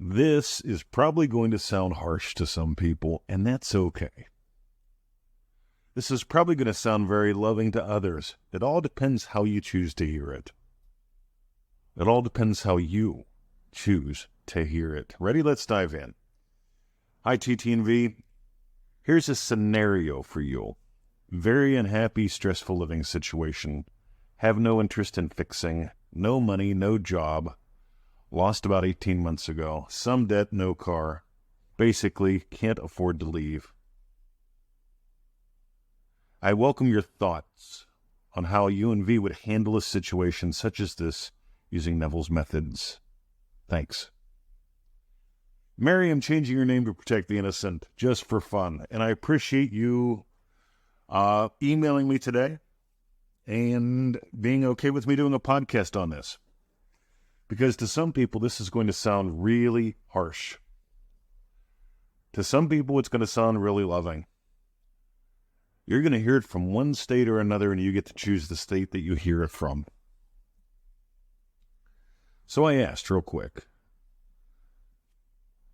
This is probably going to sound harsh to some people, and that's okay. This is probably going to sound very loving to others. It all depends how you choose to hear it. It all depends how you choose to hear it. Ready? Let's dive in. Hi, TT&V. Here's a scenario for you. Very unhappy, stressful living situation. Have no interest in fixing. No money, no job. Lost about 18 months ago. Some debt, no car. Basically, can't afford to leave. I welcome your thoughts on how you and V would handle a situation such as this using Neville's methods. Thanks. Mary, I'm changing your name to protect the innocent, just for fun. And I appreciate you emailing me today and being okay with me doing a podcast on this. Because to some people, this is going to sound really harsh. To some people, it's going to sound really loving. You're going to hear it from one state or another, and you get to choose the state that you hear it from. So I asked real quick.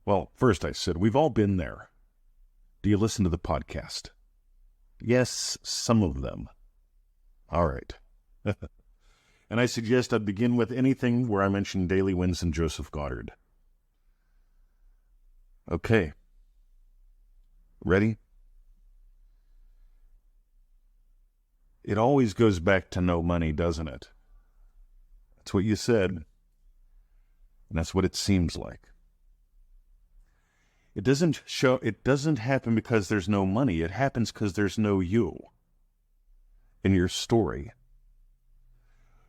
Well, first I said, we've all been there. Do you listen to the podcast? Yes, some of them. All right. And I suggest I begin with anything where I mention Daily Winds and Joseph Goddard. Okay. Ready? It always goes back to no money, doesn't it? That's what you said. And that's what it seems like. It doesn't happen because there's no money. It happens because there's no you in your story.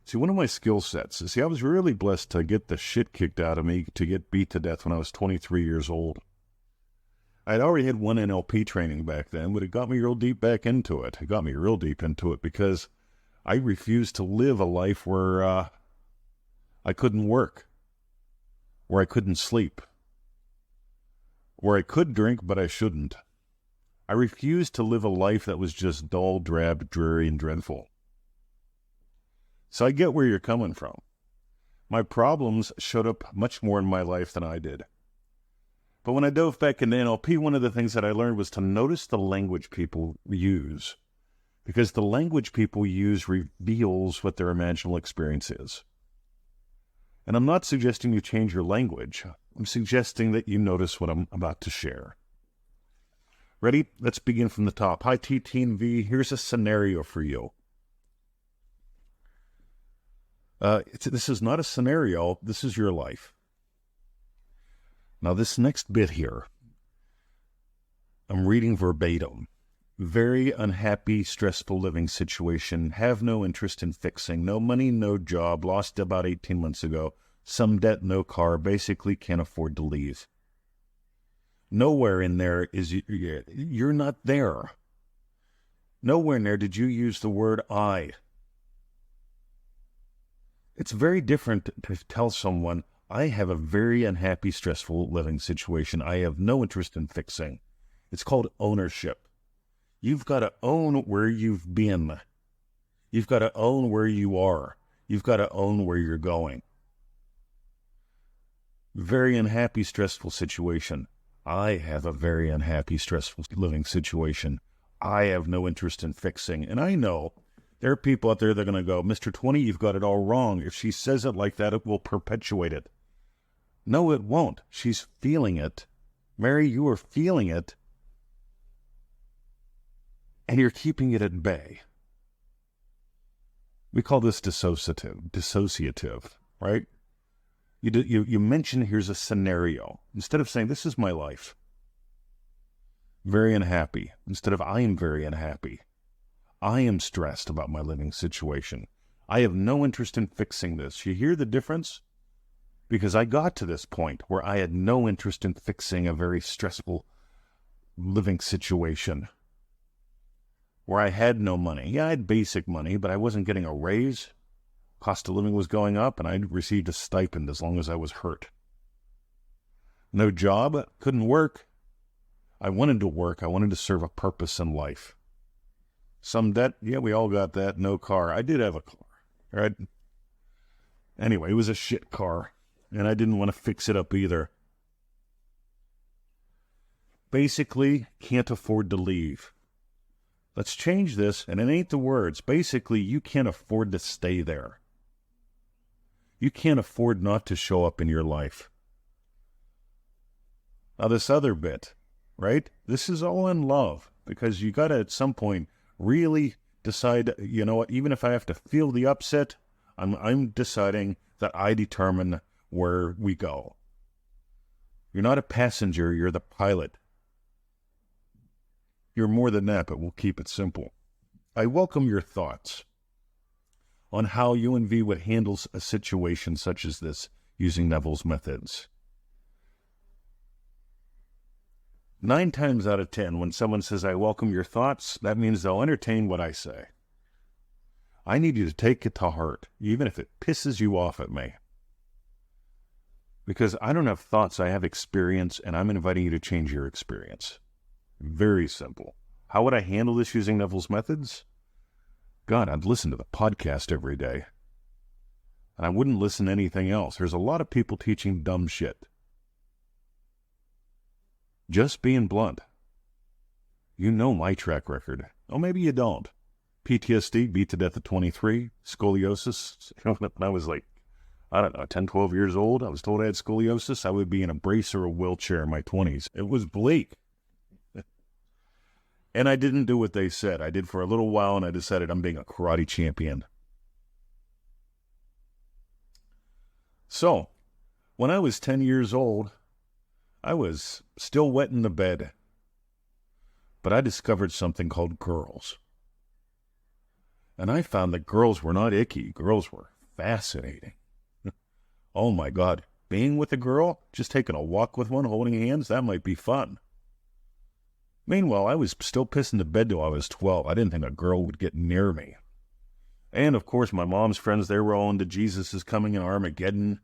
See, one of my skill sets, I was really blessed to get the shit kicked out of me, to get beat to death when I was 23 years old. I'd already had one NLP training back then, but it got me real deep back into it. It got me real deep into it because I refused to live a life where I couldn't work, where I couldn't sleep, where I could drink, but I shouldn't. I refused to live a life that was just dull, drab, dreary, and dreadful. So I get where you're coming from. My problems showed up much more in my life than I did. But when I dove back into NLP, one of the things that I learned was to notice the language people use. Because the language people use reveals what their imaginal experience is. And I'm not suggesting you change your language. I'm suggesting that you notice what I'm about to share. Ready? Let's begin from the top. Hi, TT&V. Here's a scenario for you. This is not a scenario. This is your life. Now, this next bit here, I'm reading verbatim. Very unhappy, stressful living situation. Have no interest in fixing. No money, no job. Lost about 18 months ago. Some debt, no car. Basically can't afford to leave. Nowhere in there is, you're not there. Nowhere in there did you use the word I. It's very different to tell someone, I have a very unhappy, stressful living situation. I have no interest in fixing. It's called ownership. You've got to own where you've been. You've got to own where you are. You've got to own where you're going. Very unhappy, stressful situation. I have a very unhappy, stressful living situation. I have no interest in fixing. And I know there are people out there that are going to go, Mr. 20, you've got it all wrong. If she says it like that, it will perpetuate it. No, it won't. She's feeling it. Mary, you are feeling it. And you're keeping it at bay. We call this dissociative, right? You mention here's a scenario. Instead of saying, this is my life. Very unhappy. Instead of, I am very unhappy. I am stressed about my living situation. I have no interest in fixing this. You hear the difference? Because I got to this point where I had no interest in fixing a very stressful living situation. Where I had no money. Yeah, I had basic money, but I wasn't getting a raise. Cost of living was going up, and I received a stipend as long as I was hurt. No job, couldn't work. I wanted to work. I wanted to serve a purpose in life. Some debt, yeah, we all got that. No car. I did have a car, right? Anyway, it was a shit car, and I didn't want to fix it up either. basically can't afford to leave. Let's change this, and it ain't the words. Basically, you can't afford to stay there. You can't afford not to show up in your life. Now, this other bit, right? This is all in love, because you got to, at some point, really decide, you know what, even if I have to feel the upset, I'm deciding that I determine where we go. You're not a passenger, you're the pilot. You're more than that, but we'll keep it simple. I welcome your thoughts on how you and V would handle a situation such as this using Neville's methods. 9 times out of 10, when someone says, I welcome your thoughts, that means they'll entertain what I say. I need you to take it to heart, even if it pisses you off at me. Because I don't have thoughts, I have experience, and I'm inviting you to change your experience. Very simple. How would I handle this using Neville's methods? God, I'd listen to the podcast every day. And I wouldn't listen to anything else. There's a lot of people teaching dumb shit. Just being blunt. You know my track record. Oh, maybe you don't. PTSD, beat to death at 23. Scoliosis. When I was like, 10, 12 years old, I was told I had scoliosis. I would be in a brace or a wheelchair in my 20s. It was bleak. And I didn't do what they said. I did for a little while, and I decided I'm being a karate champion. So, when I was 10 years old, I was still wet in the bed. But I discovered something called girls. And I found that girls were not icky. Girls were fascinating. Oh my God. Being with a girl, just taking a walk with one, holding hands, that might be fun. Meanwhile, I was still pissing the bed till I was 12. I didn't think a girl would get near me. And, of course, my mom's friends, they were all into Jesus is coming in Armageddon.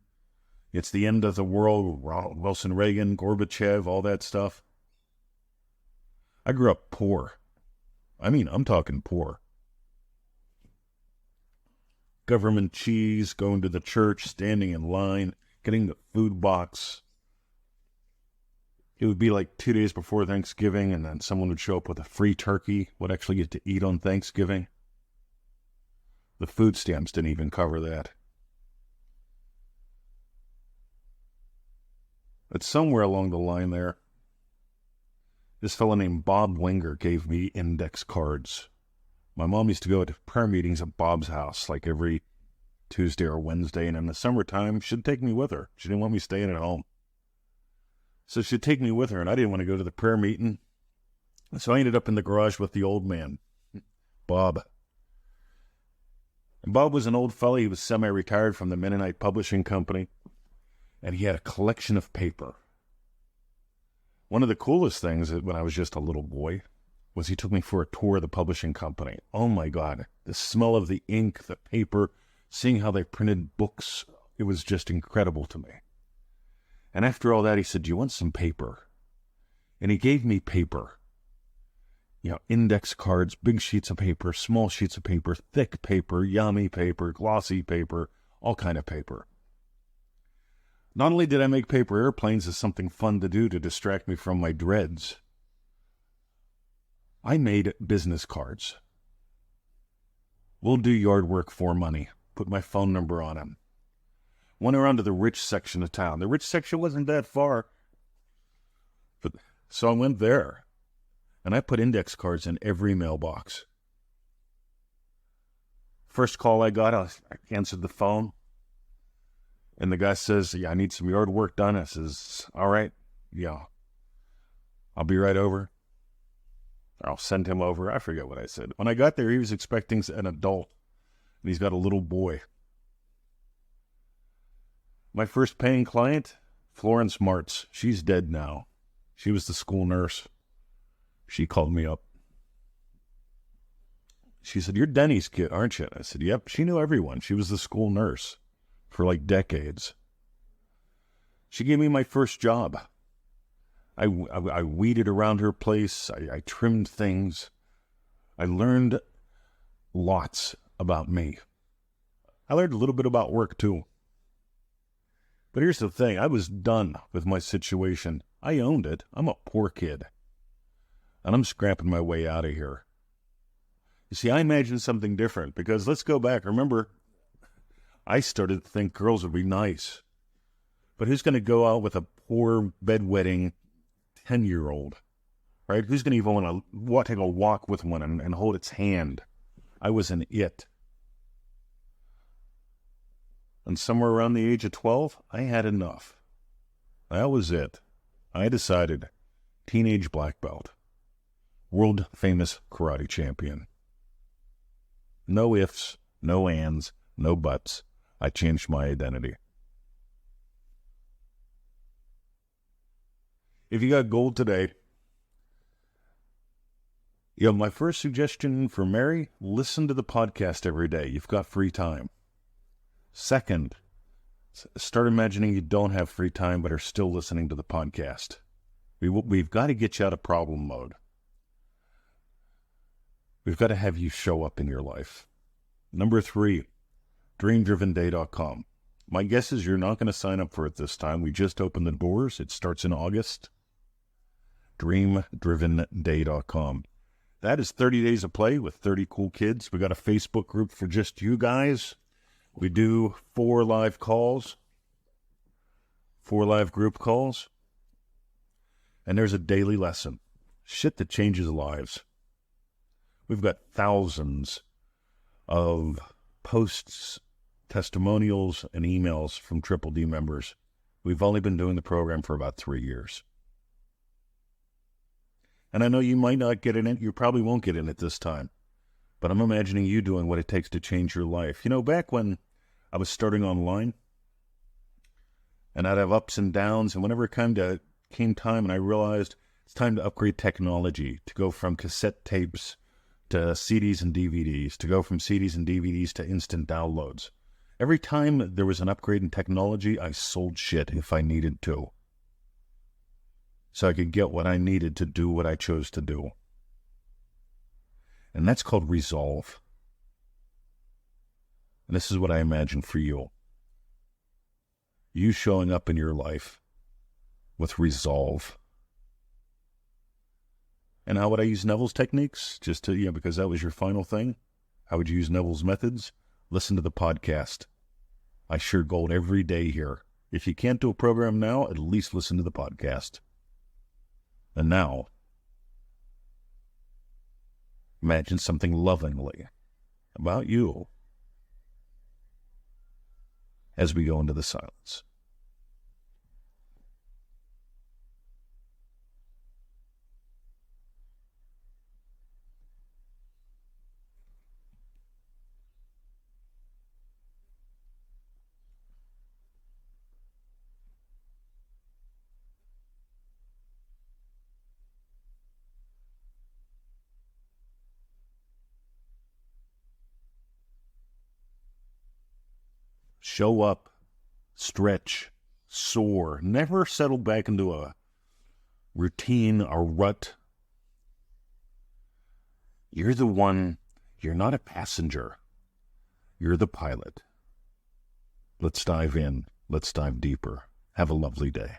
It's the end of the world, Ronald Wilson Reagan, Gorbachev, all that stuff. I grew up poor. I mean, I'm talking poor. Government cheese, going to the church, standing in line, getting the food box. It would be like 2 days before Thanksgiving, and then someone would show up with a free turkey, would actually get to eat on Thanksgiving. The food stamps didn't even cover that. But somewhere along the line there, this fellow named Bob Winger gave me index cards. My mom used to go to prayer meetings at Bob's house, like every Tuesday or Wednesday, and in the summertime, she'd take me with her. She didn't want me staying at home. So she'd take me with her, and I didn't want to go to the prayer meeting. So I ended up in the garage with the old man, Bob. And Bob was an old fella. He was semi-retired from the Mennonite Publishing Company, and he had a collection of paper. One of the coolest things when I was just a little boy was he took me for a tour of the publishing company. Oh my God, the smell of the ink, the paper, seeing how they printed books, it was just incredible to me. And after all that, he said, do you want some paper? And he gave me paper. You know, index cards, big sheets of paper, small sheets of paper, thick paper, yummy paper, glossy paper, all kind of paper. Not only did I make paper airplanes as something fun to do to distract me from my dreads, I made business cards. We'll do yard work for money. Put my phone number on them. Went around to the rich section of town. The rich section wasn't that far. So I went there, and I put index cards in every mailbox. First call I got, I answered the phone, and the guy says, yeah, I need some yard work done. I says, all right, yeah, I'll be right over. I'll send him over. I forget what I said. When I got there, he was expecting an adult, and he's got a little boy. My first paying client, Florence Martz. She's dead now. She was the school nurse. She called me up. She said, you're Denny's kid, aren't you? I said, yep. She knew everyone. She was the school nurse for like decades. She gave me my first job. I weeded around her place. I trimmed things. I learned lots about me. I learned a little bit about work too. But here's the thing. I was done with my situation. I owned it. I'm a poor kid. And I'm scrapping my way out of here. You see, I imagined something different because let's go back. Remember, I started to think girls would be nice. But who's going to go out with a poor bedwetting 10-year-old? Right? Who's going to even want to take a walk with one and hold its hand? I was an it. And somewhere around the age of 12, I had enough. That was it. I decided, teenage black belt, world famous karate champion. No ifs, no ands, no buts. I changed my identity. If you got gold today, my first suggestion for Mary, listen to the podcast every day. You've got free time. Second, start imagining you don't have free time but are still listening to the podcast. We've got to get you out of problem mode. We've got to have you show up in your life. Number 3, dreamdrivenday.com. My guess is you're not going to sign up for it this time. We just opened the doors. It starts in August. dreamdrivenday.com. That is 30 days of play with 30 cool kids. We got a Facebook group for just you guys. We do 4 live calls, 4 live group calls, and there's a daily lesson. Shit that changes lives. We've got thousands of posts, testimonials, and emails from Triple D members. We've only been doing the program for about 3 years. And I know you might not get in it. You probably won't get in it this time. But I'm imagining you doing what it takes to change your life. Back when I was starting online, and I'd have ups and downs, and whenever it came time and I realized it's time to upgrade technology, to go from cassette tapes to CDs and DVDs, to go from CDs and DVDs to instant downloads. Every time there was an upgrade in technology, I sold shit if I needed to, so I could get what I needed to do what I chose to do. And that's called resolve. And this is what I imagine for you. You showing up in your life with resolve. And how would I use Neville's techniques? Just to, because that was your final thing. How would you use Neville's methods? Listen to the podcast. I share gold every day here. If you can't do a program now, at least listen to the podcast. And now, imagine something lovingly about you as we go into the silence. Show up, stretch, soar. Never settle back into a routine, a rut. You're the one. You're not a passenger. You're the pilot. Let's dive in. Let's dive deeper. Have a lovely day.